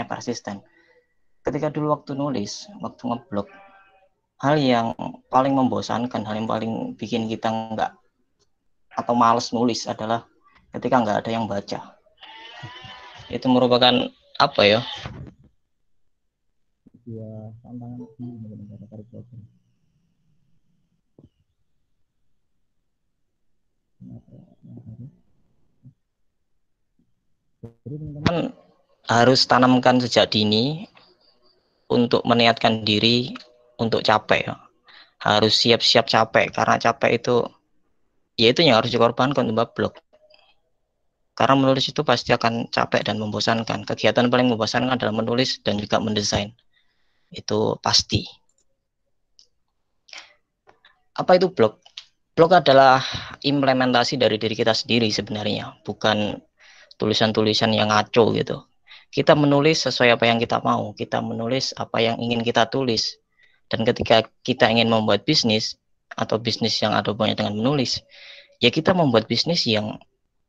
persisten. Ketika dulu waktu nulis, waktu ngeblog, hal yang paling membosankan, hal yang paling bikin kita nggak atau males nulis adalah ketika nggak ada yang baca. Itu merupakan apa ya? Sebuah tantangan negara tarik belajar. Jadi teman-teman harus tanamkan sejak dini untuk meniatkan diri untuk capek ya. Harus siap-siap capek, karena capek itu ya itu yang harus dikorbankan untuk blog. Karena menulis itu pasti akan capek dan membosankan. Kegiatan paling membosankan adalah menulis dan juga mendesain. Itu pasti. Apa itu blog? Blog adalah implementasi dari diri kita sendiri sebenarnya, bukan tulisan-tulisan yang ngaco gitu. Kita menulis sesuai apa yang kita mau, kita menulis apa yang ingin kita tulis. Dan ketika kita ingin membuat bisnis, atau bisnis yang ada hubungannya dengan menulis, ya kita membuat bisnis yang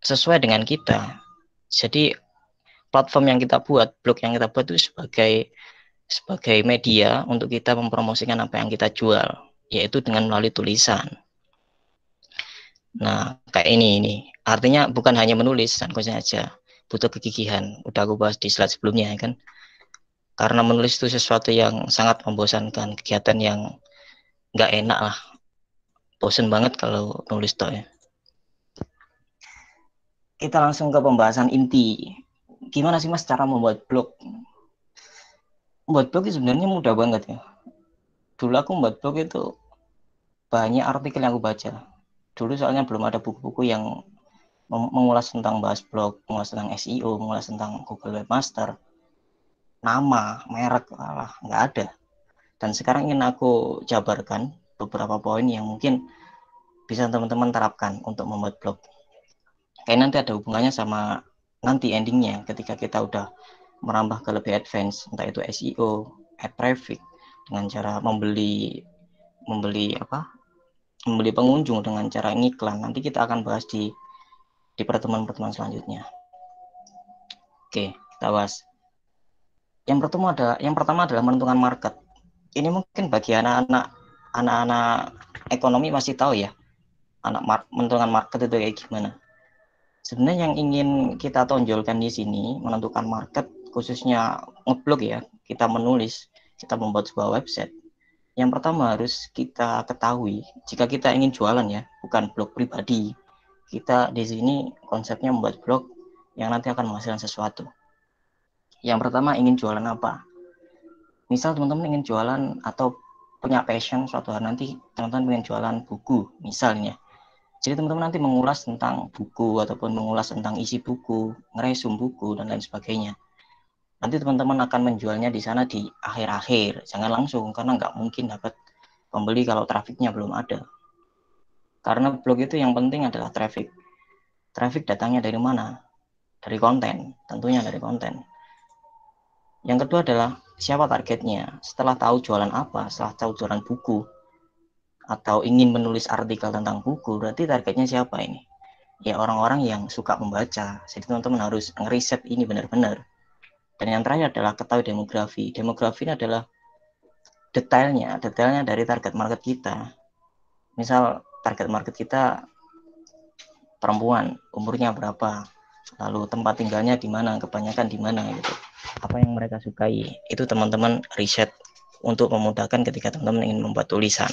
sesuai dengan kita. Jadi platform yang kita buat, blog yang kita buat itu sebagai media untuk kita mempromosikan apa yang kita jual, yaitu dengan melalui tulisan. Nah, kayak ini. Artinya bukan hanya menulis, kunci aja. Butuh kegigihan. Udah aku bahas di slide sebelumnya kan. Karena menulis itu sesuatu yang sangat membosankan, kegiatan yang nggak enak lah. Bosen banget kalau nulis toh ya. Kita langsung ke pembahasan inti. Gimana sih mas cara membuat blog? Membuat blog itu sebenarnya mudah banget ya. Dulu aku membuat blog itu banyak artikel yang aku baca. Dulu soalnya belum ada buku-buku yang mengulas tentang bahas blog, mengulas tentang SEO, mengulas tentang Google Webmaster, nama, merek, lah nggak ada. Dan sekarang ingin aku jabarkan beberapa poin yang mungkin bisa teman-teman terapkan untuk membuat blog. Kayak nanti ada hubungannya sama nanti endingnya ketika kita udah merambah ke lebih advance, entah itu SEO, ad traffic, dengan cara membeli pengunjung dengan cara ngiklan. Nanti kita akan bahas di pertemuan-pertemuan selanjutnya. Oke, kita bahas. Yang pertama adalah menentukan market. Ini mungkin bagi anak-anak ekonomi masih tahu ya, menentukan market itu kayak gimana. Sebenarnya yang ingin kita tonjolkan di sini, menentukan market, khususnya ngeblog ya, kita menulis, kita membuat sebuah website. Yang pertama harus kita ketahui, jika kita ingin jualan ya, bukan blog pribadi. Kita di sini konsepnya membuat blog yang nanti akan menghasilkan sesuatu. Yang pertama ingin jualan apa? Misal teman-teman ingin jualan atau punya passion suatu hari nanti teman-teman ingin jualan buku misalnya. Jadi teman-teman nanti mengulas tentang buku ataupun mengulas tentang isi buku, ngeresum buku dan lain sebagainya. Nanti teman-teman akan menjualnya di sana di akhir-akhir, jangan langsung karena nggak mungkin dapat pembeli kalau trafiknya belum ada. Karena blog itu yang penting adalah traffic. Traffic datangnya dari mana? Dari konten, tentunya dari konten. Yang kedua adalah siapa targetnya. Setelah tahu jualan apa, setelah tahu jualan buku, atau ingin menulis artikel tentang buku, berarti targetnya siapa ini? Ya orang-orang yang suka membaca. Jadi teman-teman harus ngeriset ini benar-benar. Dan yang terakhir adalah ketahui demografi. Demografi ini adalah detailnya dari target market kita. Misal target market kita perempuan, umurnya berapa, lalu tempat tinggalnya di mana, kebanyakan di mana gitu. Apa yang mereka sukai, itu teman-teman riset untuk memudahkan ketika teman-teman ingin membuat tulisan.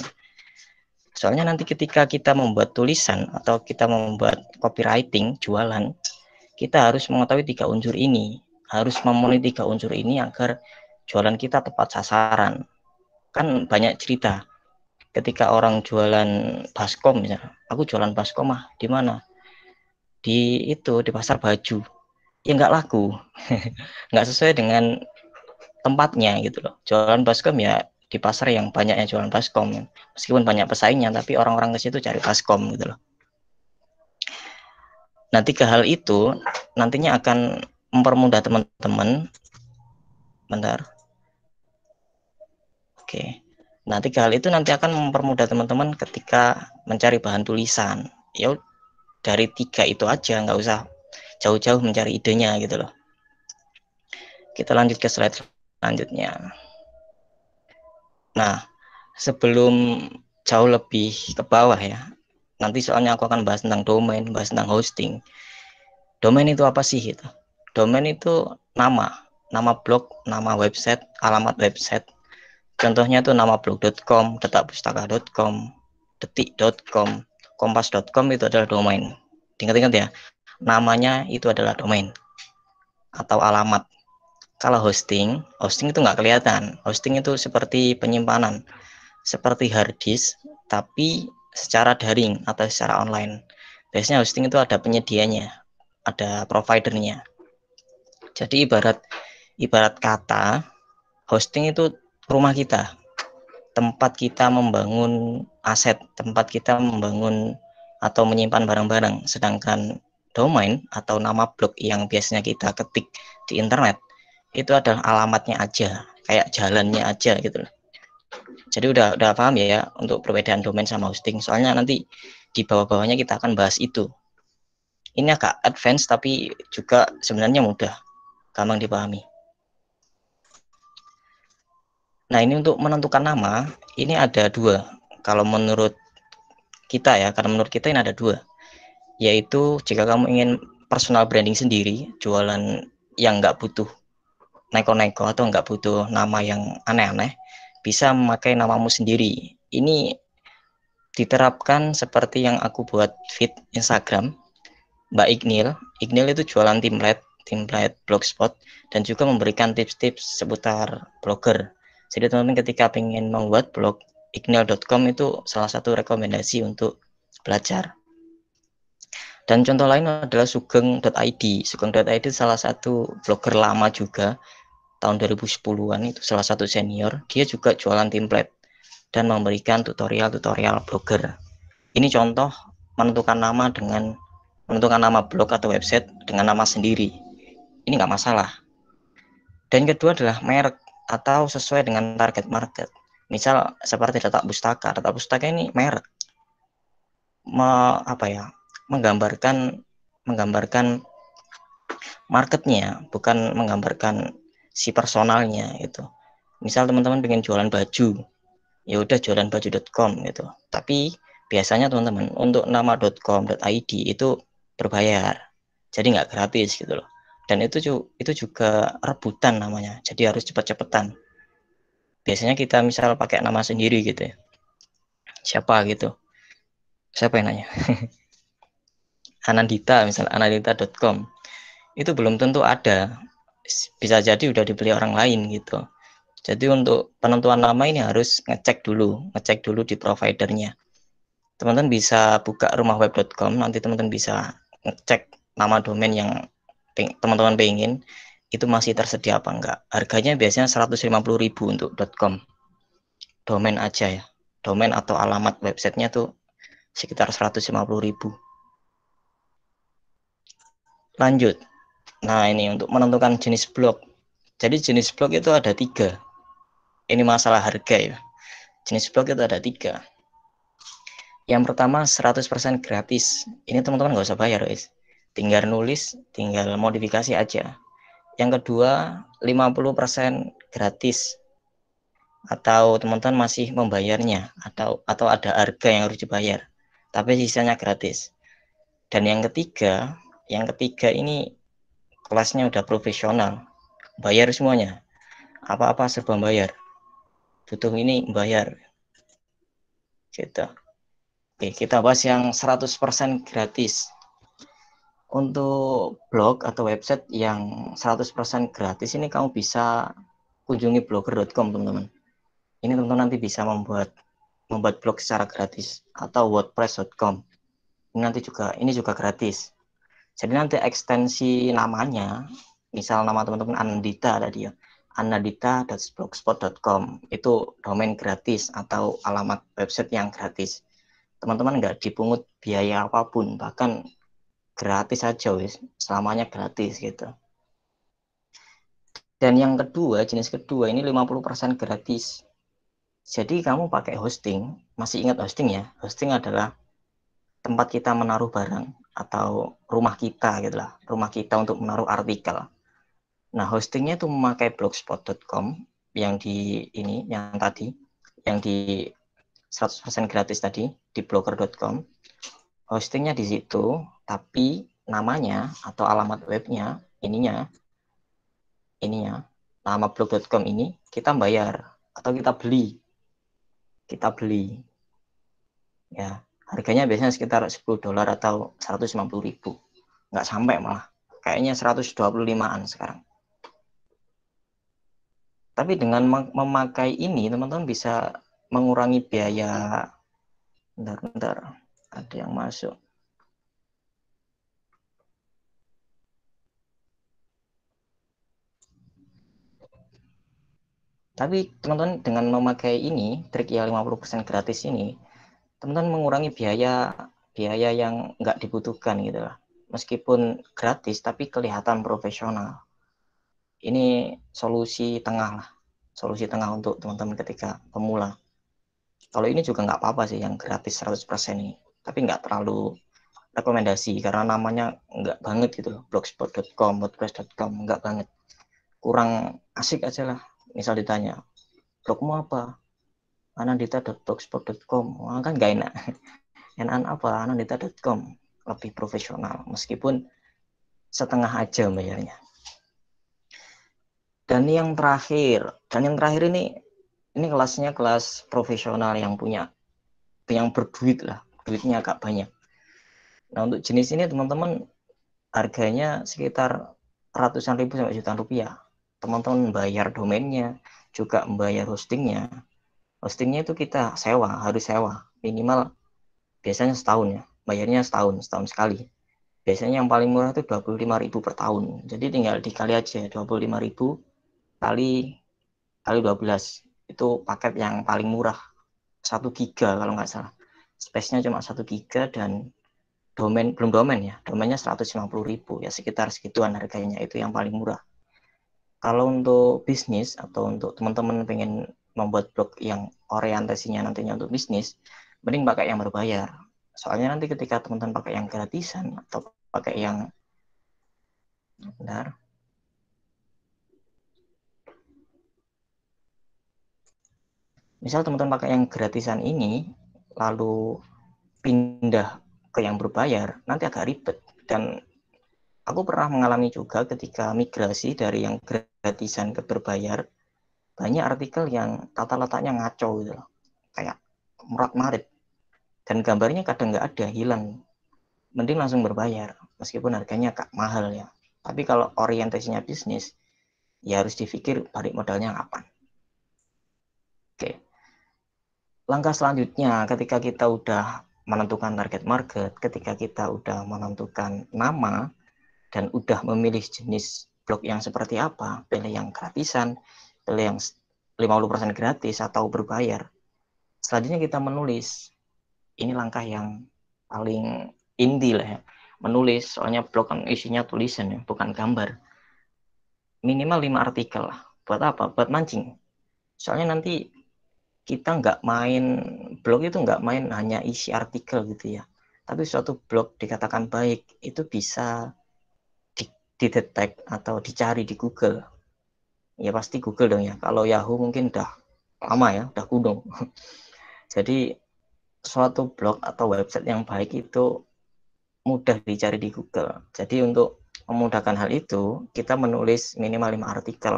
Soalnya nanti ketika kita membuat tulisan atau kita membuat copywriting, jualan, kita harus mengetahui 3 unsur ini. Harus memenuhi 3 unsur ini agar jualan kita tepat sasaran. Kan banyak cerita ketika orang jualan baskom misalnya. Aku jualan baskom di mana? Di pasar baju. Ya nggak laku. Nggak sesuai dengan tempatnya gitu loh. Jualan baskom ya di pasar yang banyaknya jualan baskom, meskipun banyak pesaingnya tapi orang-orang ke situ cari baskom gitu loh. Nah 3 hal itu nantinya akan mempermudah teman-teman. Bentar. Oke. Nah 3 hal itu nanti akan mempermudah teman-teman ketika mencari bahan tulisan. Ya dari 3 itu aja, nggak usah jauh-jauh mencari idenya gitu loh. Kita lanjut ke slide selanjutnya. Nah, sebelum jauh lebih ke bawah ya, nanti soalnya aku akan bahas tentang domain, bahas tentang hosting. Domain itu apa sih itu? Domain itu nama blog, nama website, alamat website. Contohnya itu nama blog.com, detakpustaka.com, detik.com, kompas.com itu adalah domain. Ingat-ingat ya, namanya itu adalah domain atau alamat. Kalau hosting itu nggak kelihatan. Hosting itu seperti penyimpanan, seperti hard disk, tapi secara daring atau secara online. Biasanya hosting itu ada penyedianya, ada providernya. Jadi ibarat kata, hosting itu rumah kita, tempat kita membangun aset, tempat kita membangun atau menyimpan barang-barang. Sedangkan domain atau nama blog yang biasanya kita ketik di internet itu adalah alamatnya aja, kayak jalannya aja gitu loh. Jadi udah paham ya untuk perbedaan domain sama hosting. Soalnya nanti di bawah-bawahnya kita akan bahas itu. Ini agak advance tapi juga sebenarnya mudah, gampang dipahami. Nah, ini untuk menentukan nama, ini ada dua. Kalau menurut kita ya, karena menurut kita ini ada dua. Yaitu jika kamu ingin personal branding sendiri, jualan yang nggak butuh neko-neko atau nggak butuh nama yang aneh-aneh, bisa memakai namamu sendiri. Ini diterapkan seperti yang aku buat feed Instagram, Mbak Ignil. Ignil itu jualan template blogspot, dan juga memberikan tips-tips seputar blogger. Jadi teman-teman ketika ingin membuat blog, ignil.com itu salah satu rekomendasi untuk belajar. Dan contoh lain adalah sugeng.id. Sugeng.id salah satu blogger lama juga, tahun 2010-an, itu salah satu senior. Dia juga jualan template dan memberikan tutorial-tutorial blogger. Ini contoh menentukan nama blog atau website dengan nama sendiri. Ini nggak masalah. Dan kedua adalah merek atau sesuai dengan target market. Misal seperti Detak Pustaka. Detak Pustaka ini merek, menggambarkan marketnya, bukan menggambarkan si personalnya itu. Misal teman-teman pengen jualan baju, ya udah jualan baju.com gitu. Tapi biasanya teman-teman untuk nama .com.id itu berbayar, jadi nggak gratis gitu loh. Dan itu juga rebutan namanya, jadi harus cepet-cepetan. Biasanya kita misal pakai nama sendiri gitu ya, siapa yang nanya, Anandita, misal anandita.com, itu belum tentu ada, bisa jadi udah dibeli orang lain gitu. Jadi untuk penentuan nama ini harus ngecek dulu di providernya. Teman-teman bisa buka rumahweb.com, nanti teman-teman bisa ngecek nama domain yang teman-teman pengen itu masih tersedia apa enggak. Harganya biasanya 150.000 untuk .com. Domain aja ya. Domain atau alamat websitenya tuh sekitar 150.000. Lanjut. Nah, ini untuk menentukan jenis blog. Jadi jenis blog itu ada 3. Ini masalah harga ya. Jenis blog itu ada 3. Yang pertama 100% gratis. Ini teman-teman nggak usah bayar guys. Tinggal nulis, tinggal modifikasi aja. Yang kedua 50% gratis. Atau teman-teman masih membayarnya, atau ada harga yang harus dibayar, tapi sisanya gratis. Dan yang ketiga ini kelasnya udah profesional, bayar semuanya, apa-apa serba bayar, butuh ini bayar gitu. Oke, kita bahas yang 100% gratis. Untuk blog atau website yang 100% gratis ini kamu bisa kunjungi blogger.com teman-teman. Ini teman-teman nanti bisa membuat blog secara gratis, atau wordpress.com. Ini juga gratis. Jadi nanti ekstensi namanya, misal nama teman-teman Anandita tadi ya, anandita.blogspot.com, itu domain gratis atau alamat website yang gratis. Teman-teman nggak dipungut biaya apapun, bahkan gratis aja wis, selamanya gratis gitu. Dan yang kedua, jenis kedua ini 50% gratis. Jadi kamu pakai hosting, masih ingat hosting ya? Hosting adalah tempat kita menaruh barang atau rumah kita gitu lah, rumah kita untuk menaruh artikel. Nah, hostingnya itu memakai blogspot.com yang di ini, yang tadi, yang di 100% gratis tadi, di blogger.com. Hostingnya di situ, tapi namanya atau alamat webnya, ininya, nama blog.com ini kita bayar atau kita beli. Ya, harganya biasanya sekitar $10 atau 150.000. Nggak sampai malah. Kayaknya 125-an sekarang. Tapi dengan memakai ini, teman-teman bisa mengurangi biaya. Bentar, ada yang masuk. Tapi teman-teman dengan memakai ini, trik yang 50% gratis ini, teman-teman mengurangi biaya yang nggak dibutuhkan gitu lah. Meskipun gratis, tapi kelihatan profesional. Ini solusi tengah lah. Solusi tengah untuk teman-teman ketika pemula. Kalau ini juga nggak apa-apa sih yang gratis 100% ini. Tapi nggak terlalu rekomendasi karena namanya nggak banget gitu loh. Blogspot.com, wordpress.com, nggak banget. Kurang asik aja lah. Misal ditanya, blogmu apa? anandita.blogspot.com. Wah, kan nggak enak. Enakan apa? anandita.com. Lebih profesional. Meskipun setengah aja bayarnya. Dan yang terakhir ini kelasnya kelas profesional yang berduit lah, duitnya agak banyak. Nah, untuk jenis ini teman-teman harganya sekitar ratusan ribu sampai jutaan rupiah. Teman-teman bayar domainnya, juga membayar hostingnya. Hostingnya itu kita harus sewa minimal biasanya setahun ya. Bayarnya setahun sekali. Biasanya yang paling murah itu 25.000 per tahun. Jadi tinggal dikali aja 25.000 kali 12. Itu paket yang paling murah. 1 giga kalau nggak salah. Space-nya cuma 1 giga dan belum domain ya. Domainnya 150.000 ya, sekitar segituan harganya, itu yang paling murah. Kalau untuk bisnis atau untuk teman-teman pengen membuat blog yang orientasinya nantinya untuk bisnis, mending pakai yang berbayar. Soalnya nanti ketika teman-teman pakai yang gratisan atau pakai yang benar, misal teman-teman pakai yang gratisan ini lalu pindah ke yang berbayar, nanti agak ribet. Dan aku pernah mengalami juga ketika migrasi dari yang gratisan ke berbayar, banyak artikel yang tata letaknya ngaco gitu loh, kayak murat marit, dan gambarnya kadang nggak ada, hilang. Mending langsung berbayar meskipun harganya agak mahal ya. Tapi kalau orientasinya bisnis, ya harus dipikir balik modalnya kapan. Oke, langkah selanjutnya ketika kita udah menentukan target market, ketika kita udah menentukan nama dan udah memilih jenis blog yang seperti apa, pilih yang gratisan, pilih yang 50% gratis atau berbayar. Selanjutnya kita menulis. Ini langkah yang paling inti lah ya. Menulis, soalnya blog kan isinya tulisan ya, bukan gambar. Minimal 5 artikel lah. Buat apa? Buat mancing. Soalnya nanti kita nggak main, blog itu nggak main hanya isi artikel gitu ya. Tapi suatu blog dikatakan baik, itu bisa didetek atau dicari di Google. Ya pasti Google dong ya. Kalau Yahoo mungkin udah lama ya, udah kuno. Jadi suatu blog atau website yang baik itu mudah dicari di Google. Jadi untuk memudahkan hal itu, kita menulis minimal 5 artikel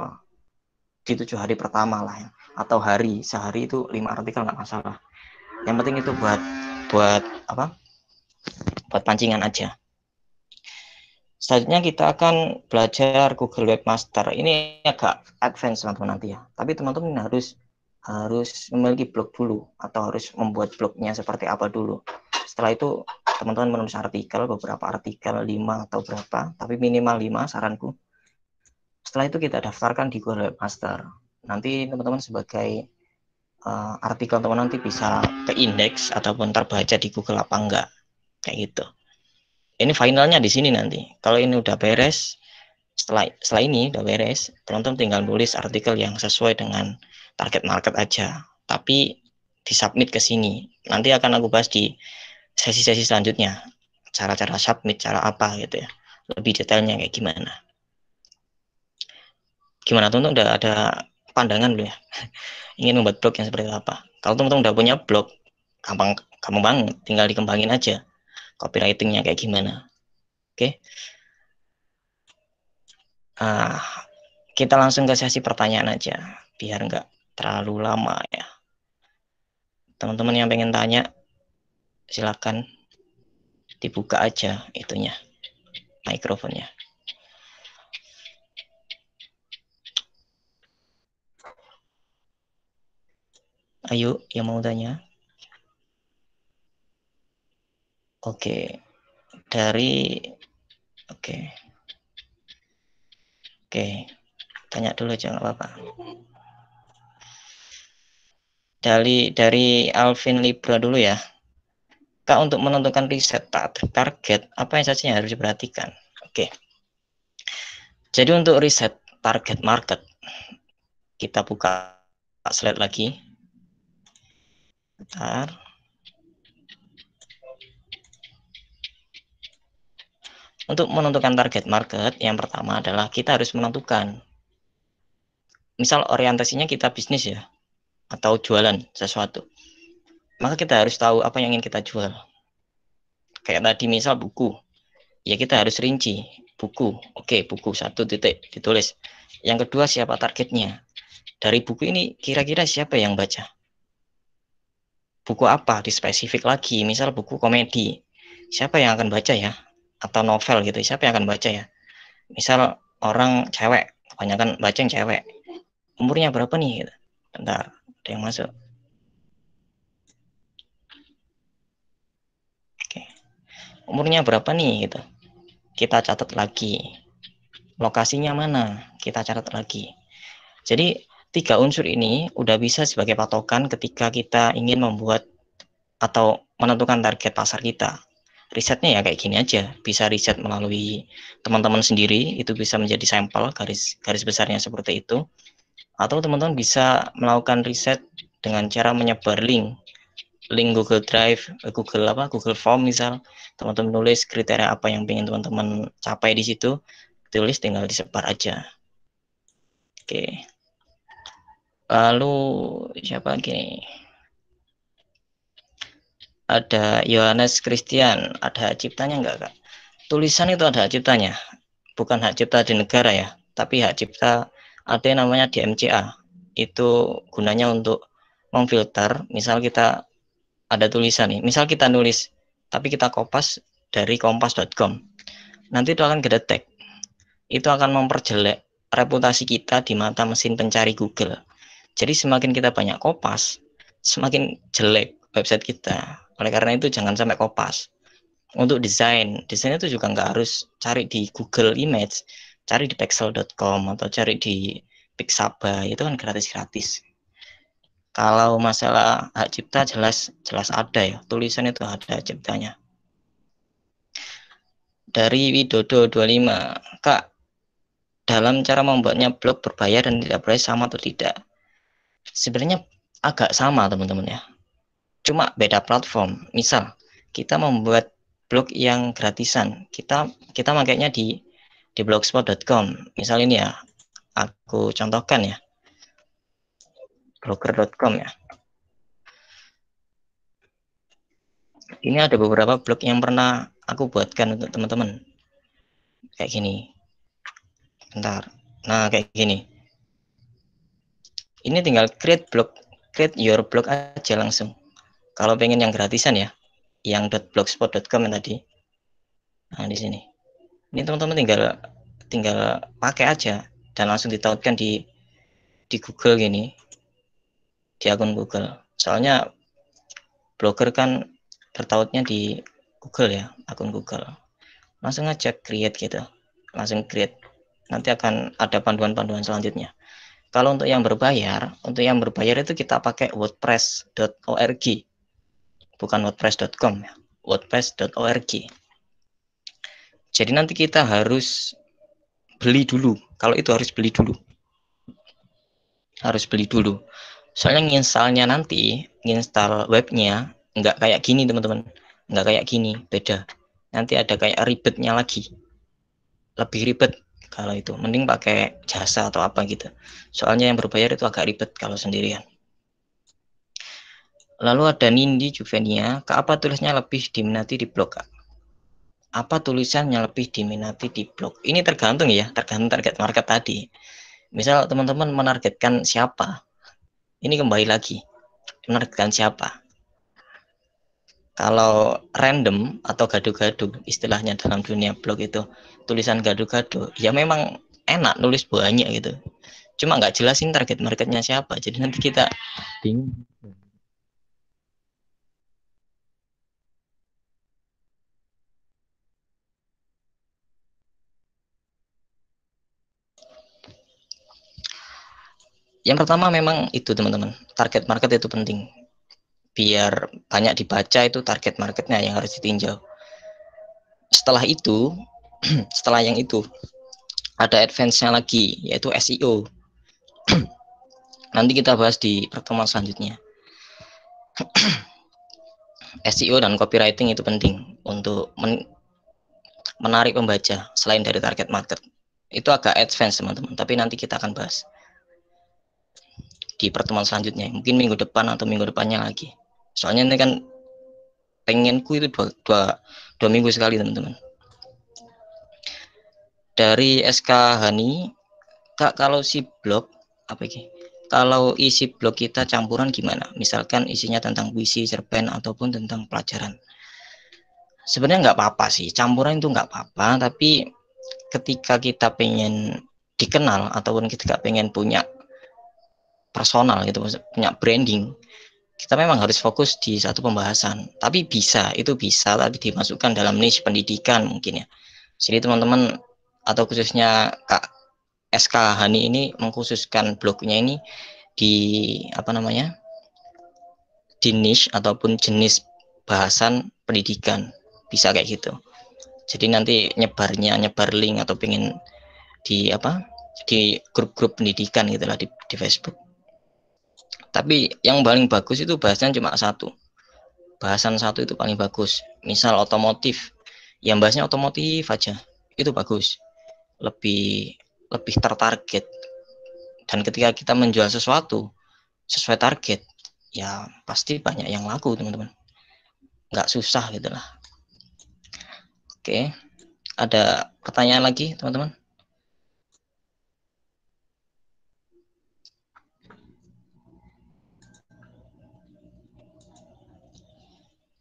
di 7 hari pertama lah ya. Atau sehari itu 5 artikel nggak masalah. Yang penting itu buat apa? Buat pancingan aja. Selanjutnya kita akan belajar Google Webmaster. Ini agak advance teman-teman nanti ya. Tapi teman-teman harus memiliki blog dulu atau harus membuat blognya seperti apa dulu. Setelah itu teman-teman menulis artikel, beberapa artikel 5 atau berapa, tapi minimal 5 saranku. Setelah itu kita daftarkan di Google Webmaster. Nanti teman-teman sebagai artikel teman nanti bisa ke indeks ataupun terbaca di Google apa enggak, kayak gitu. Ini finalnya di sini nanti. Kalau ini udah beres, setelah ini udah beres, teman-teman tinggal nulis artikel yang sesuai dengan target market aja. Tapi disubmit ke sini. Nanti akan aku bahas di sesi-sesi selanjutnya. Cara-cara submit, cara apa gitu ya. Lebih detailnya kayak gimana. Gimana teman-teman, udah ada pandangan belum ya? Ingin membuat blog yang seperti apa? Kalau teman-teman udah punya blog, gampang gampang banget, tinggal dikembangin aja copywritingnya kayak gimana. Oke. Kita langsung ke sesi pertanyaan aja biar nggak terlalu lama ya. Teman-teman yang pengen tanya silakan dibuka aja itunya, mikrofonnya. Ayo yang mau tanya. Oke, dari oke. Oke, tanya dulu aja nggak apa-apa. Dari Alvin Libra dulu ya. Kak, untuk menentukan riset target, apa yang saja yang harus diperhatikan? Oke. Jadi untuk riset target market, kita buka slide lagi. Bentar. Untuk menentukan target market, yang pertama adalah kita harus menentukan. Misal orientasinya kita bisnis ya, atau jualan sesuatu. Maka kita harus tahu apa yang ingin kita jual. Kayak tadi misal buku, ya kita harus rinci. Buku, oke, buku 1 titik ditulis. Yang kedua, siapa targetnya? Dari buku ini kira-kira siapa yang baca? Buku apa? Dispesifik lagi, misal buku komedi. Siapa yang akan baca ya? Atau novel gitu, siapa yang akan baca ya? Misal orang cewek, kebanyakan baca yang cewek. Umurnya berapa nih? Gitu. Bentar, ada yang masuk. Oke. Umurnya berapa nih? Gitu. Kita catat lagi. Lokasinya mana? Kita catat lagi. Jadi 3 unsur ini udah bisa sebagai patokan ketika kita ingin membuat atau menentukan target pasar kita. Risetnya ya kayak gini aja, bisa riset melalui teman-teman sendiri, itu bisa menjadi sampel garis besarnya seperti itu, atau teman-teman bisa melakukan riset dengan cara menyebar link Google Drive, Google Form misal, teman-teman nulis kriteria apa yang ingin teman-teman capai di situ, tulis tinggal disebar aja. Oke. Lalu siapa lagi nih? Ada Yohanes Christian, ada hak ciptanya enggak, Kak? Tulisan itu ada hak ciptanya, bukan hak cipta di negara ya, tapi hak cipta ada yang namanya DMCA. Itu gunanya untuk memfilter, misal kita ada tulisan nih, misal kita nulis, tapi kita kopas dari kompas.com, nanti itu akan kedetek, itu akan memperjelek reputasi kita di mata mesin pencari Google. Jadi semakin kita banyak kopas, semakin jelek website kita. Oleh karena itu jangan sampai kopas. Untuk desain itu juga nggak harus cari di Google Image, cari di pixel.com atau cari di Pixabay, itu kan gratis-gratis. Kalau masalah hak cipta jelas ada ya, tulisan itu ada hak ciptanya. Dari Widodo 25, Kak, dalam cara membuatnya blog berbayar dan tidak berbayar sama atau tidak? Sebenarnya agak sama teman-teman ya, cuma beda platform. Misal kita membuat blog yang gratisan, kita makainya di blogspot.com. Misal ini ya, aku contohkan ya, blogger.com ya. Ini ada beberapa blog yang pernah aku buatkan untuk teman-teman. Kayak gini. Bentar. Nah, kayak gini. Ini tinggal create your blog aja langsung. Kalau pengen yang gratisan ya, yang .blogspot.com yang tadi. Nah, di sini. Ini teman-teman tinggal pakai aja dan langsung ditautkan di Google gini, di akun Google. Soalnya blogger kan tertautnya di Google ya, akun Google. Langsung aja create gitu, langsung create. Nanti akan ada panduan-panduan selanjutnya. Kalau untuk yang berbayar itu kita pakai wordpress.org, bukan wordpress.com ya, wordpress.org. Jadi nanti kita harus beli dulu. Kalau itu harus beli dulu. Soalnya nginstalnya nanti, nginstal webnya nggak kayak gini teman-teman, nggak kayak gini, beda. Nanti ada kayak ribetnya lagi, lebih ribet. kalau itu. Mending pakai jasa atau apa gitu. Soalnya yang berbayar itu agak ribet kalau sendirian. Lalu ada Nindi Juvenia, Kak, apa tulisnya lebih diminati di blog, Kak? Apa tulisannya lebih diminati di blog? Ini tergantung ya, tergantung target market tadi. Misal teman-teman menargetkan siapa? Ini kembali lagi, menargetkan siapa? Kalau random atau gaduh-gaduh, istilahnya dalam dunia blog itu, tulisan gaduh-gaduh, ya memang enak nulis banyak gitu. Cuma nggak jelasin target marketnya siapa, jadi nanti kita bingung. Yang pertama memang itu teman-teman, target market itu penting. Biar banyak dibaca, itu target marketnya yang harus ditinjau. Setelah itu, setelah yang itu, ada advance-nya lagi, yaitu SEO. Nanti kita bahas di pertemuan selanjutnya. SEO dan copywriting itu penting untuk menarik pembaca selain dari target market. Itu agak advance teman-teman, tapi nanti kita akan bahas di pertemuan selanjutnya, mungkin minggu depan atau minggu depannya lagi. Soalnya ini kan pengenku itu dua minggu sekali teman-teman. Dari SK Hani, Kak, kalau si blog apa ini? Kalau isi blog kita campuran gimana? Misalkan isinya tentang puisi, cerpen, ataupun tentang pelajaran. Sebenarnya nggak apa-apa sih, campuran itu nggak apa-apa, tapi ketika kita pengen dikenal ataupun kita pengen punya personal gitu, punya branding, kita memang harus fokus di satu pembahasan. Tapi bisa, itu bisa, tapi dimasukkan dalam niche pendidikan mungkin ya. Jadi teman-teman atau khususnya Kak SK Hani ini mengkhususkan blognya ini di apa namanya, di niche ataupun jenis bahasan pendidikan, bisa kayak gitu. Jadi nanti nyebar link atau pengen di apa, di grup-grup pendidikan gitulah di Facebook. Tapi yang paling bagus itu bahasan cuma satu, bahasan satu itu paling bagus. Misal otomotif, yang bahasnya otomotif aja, itu bagus, lebih lebih tertarget. Dan ketika kita menjual sesuatu sesuai target, ya pasti banyak yang laku teman-teman, nggak susah gitu lah. Oke, ada pertanyaan lagi teman-teman?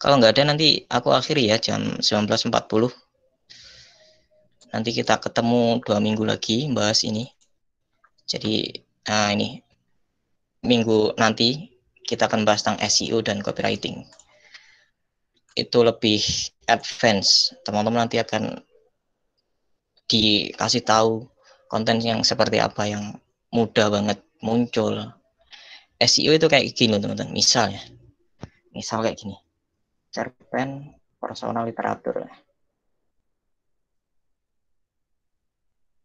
Kalau nggak ada nanti aku akhiri ya jam 19.40. Nanti kita ketemu 2 minggu lagi bahas ini. Jadi ini minggu nanti kita akan bahas tentang SEO dan copywriting. Itu lebih advance. Teman-teman nanti akan dikasih tahu konten yang seperti apa yang mudah banget muncul. SEO itu kayak gini teman-teman. Misal kayak gini. Cerpen personal literatur.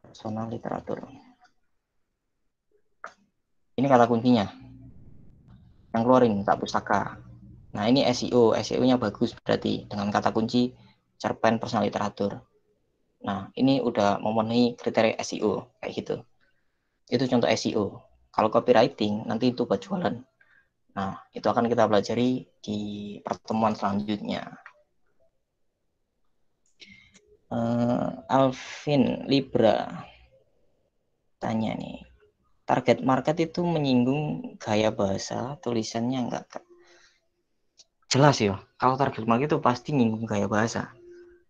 Personal literatur. Ini kata kuncinya. Yang keluarin tak pustaka. Nah ini SEO-nya bagus berarti dengan kata kunci cerpen personal literatur. Nah ini udah memenuhi kriteria SEO kayak gitu. Itu contoh SEO. Kalau copywriting nanti itu buat jualan. Nah itu akan kita pelajari di pertemuan selanjutnya. Alvin Libra tanya nih, target market itu menyinggung gaya bahasa tulisannya enggak? Jelas ya, kalau target market itu pasti nyinggung gaya bahasa.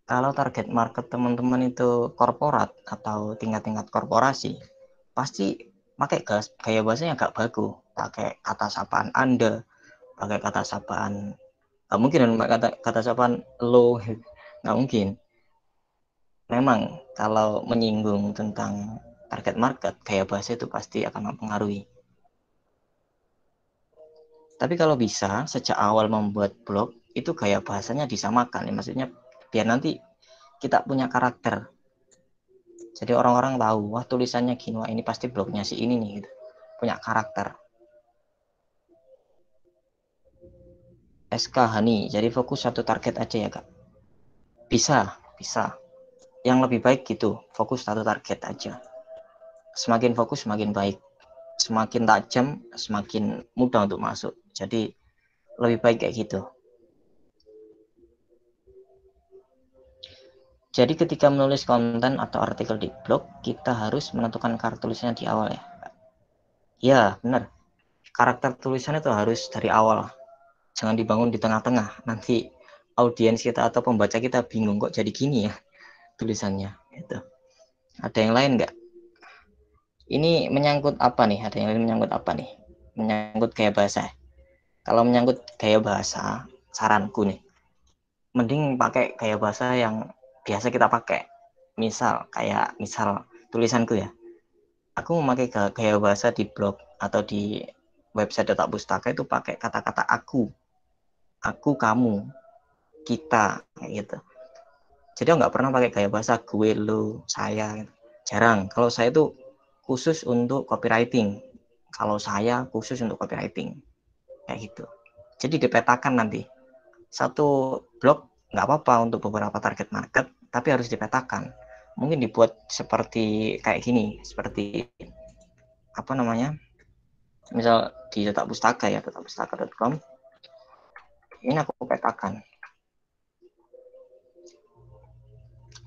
Kalau target market teman-teman itu korporat atau tingkat-tingkat korporasi, pasti pakai gaya bahasanya agak bagus, pakai kata sapaan Anda, pakai kata sapaan, nggak mungkin kata sapaan lo, nggak mungkin. Memang kalau menyinggung tentang target market, gaya bahasa itu pasti akan mempengaruhi. Tapi kalau bisa sejak awal membuat blog itu gaya bahasanya disamakan ya, maksudnya biar nanti kita punya karakter. Jadi orang-orang tahu, wah tulisannya gini, wah ini pasti blognya si ini nih gitu. Punya karakter. SK Hani, jadi fokus satu target aja ya Kak. Bisa, bisa. yang lebih baik gitu, fokus satu target aja. Semakin fokus semakin baik, semakin tajam semakin mudah untuk masuk. Jadi lebih baik kayak gitu. Jadi ketika menulis konten atau artikel di blog, kita harus menentukan karakter tulisannya di awal ya. Ya benar, karakter tulisannya itu harus dari awal, jangan dibangun di tengah-tengah. Nanti audiens kita atau pembaca kita bingung kok jadi gini ya tulisannya. Itu. Ada yang lain nggak? Ini menyangkut apa nih? Ada yang lain menyangkut apa nih? Menyangkut gaya bahasa. Kalau menyangkut gaya bahasa, saranku nih, mending pakai gaya bahasa yang biasa kita pakai. Misal tulisanku ya. Aku memakai gaya bahasa di blog atau di website Data Pustaka itu pakai kata-kata aku, kamu, kita, kayak gitu. Jadi aku nggak pernah pakai gaya bahasa gue, lo, saya, gitu. Jarang. Kalau saya itu khusus untuk copywriting. Kalau saya khusus untuk copywriting, kayak gitu. Jadi dipetakan nanti. Satu blog nggak apa-apa untuk beberapa target market, tapi harus dipetakan. Mungkin dibuat seperti kayak gini, seperti apa namanya? Misal di Data Pustaka ya, datapustaka.com. Ini aku petakan.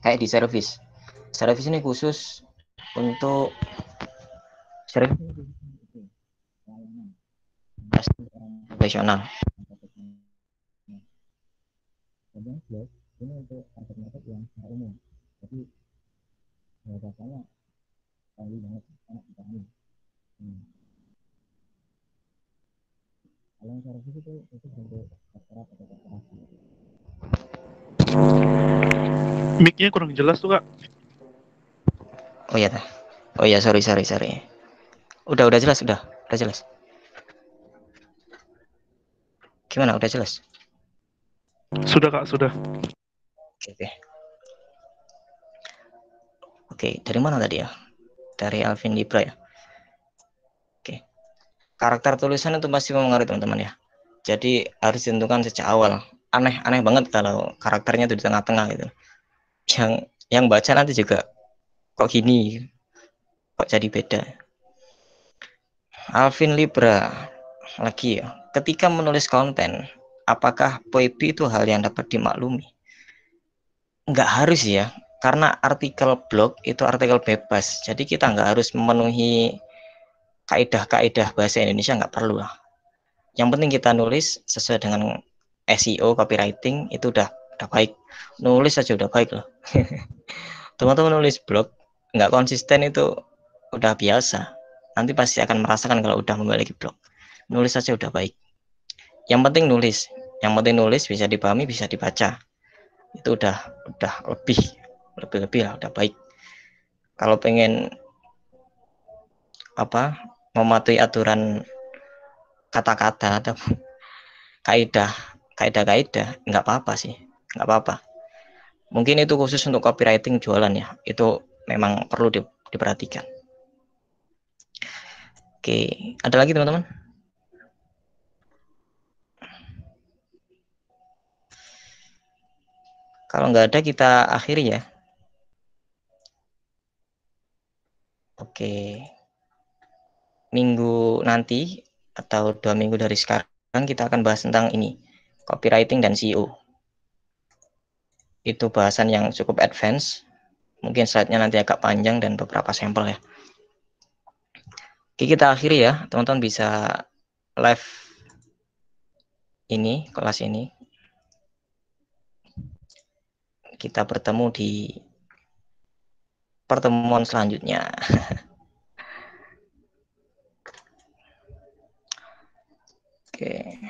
Kayak di service. Service ini khusus untuk service profesional. Kemudian blog ini untuk target market yang secara umum. Jadi bahasanya kali banget enak dipahami. Kalau yang service itu untuk korporat atau korporasi. Mic-nya kurang jelas tuh, Kak. Oh iya, oh iya, sorry. Udah jelas, udah jelas. Gimana? Udah jelas? Sudah, Kak, sudah. Oke, dari mana tadi ya? Dari Alvin Libra ya. Oke. Karakter tulisan itu pasti mempengaruhi teman-teman ya. Jadi harus ditentukan sejak awal. Aneh banget kalau karakternya itu di tengah-tengah gitu. Yang baca nanti juga kok gini, kok jadi beda. Alvin Libra lagi ya. Ketika menulis konten, apakah poebi itu hal yang dapat dimaklumi? Nggak harus ya, karena artikel blog itu artikel bebas. Jadi kita nggak harus memenuhi kaidah-kaidah bahasa Indonesia, nggak perlu lah. Yang penting kita nulis sesuai dengan SEO, copywriting, itu udah baik. Nulis aja udah baik loh. Teman-teman nulis blog nggak konsisten itu udah biasa. Nanti pasti akan merasakan kalau udah memiliki blog. Nulis aja udah baik. Yang penting nulis. Yang penting nulis bisa dipahami, bisa dibaca. Itu udah lebih lah, udah baik. Kalau pengen apa mematuhi aturan kata-kata atau kaidah nggak apa-apa sih, nggak apa-apa. Mungkin itu khusus untuk copywriting jualan ya, itu memang perlu diperhatikan. Oke, ada lagi teman-teman? Kalau nggak ada kita akhiri ya. Oke, minggu nanti atau 2 minggu dari sekarang kita akan bahas tentang ini, copywriting dan SEO. Itu bahasan yang cukup advance. Mungkin slide-nya nanti agak panjang dan beberapa sampel ya. Oke, kita akhiri ya. Teman-teman bisa live ini, kelas ini. Kita bertemu di pertemuan selanjutnya. Oke.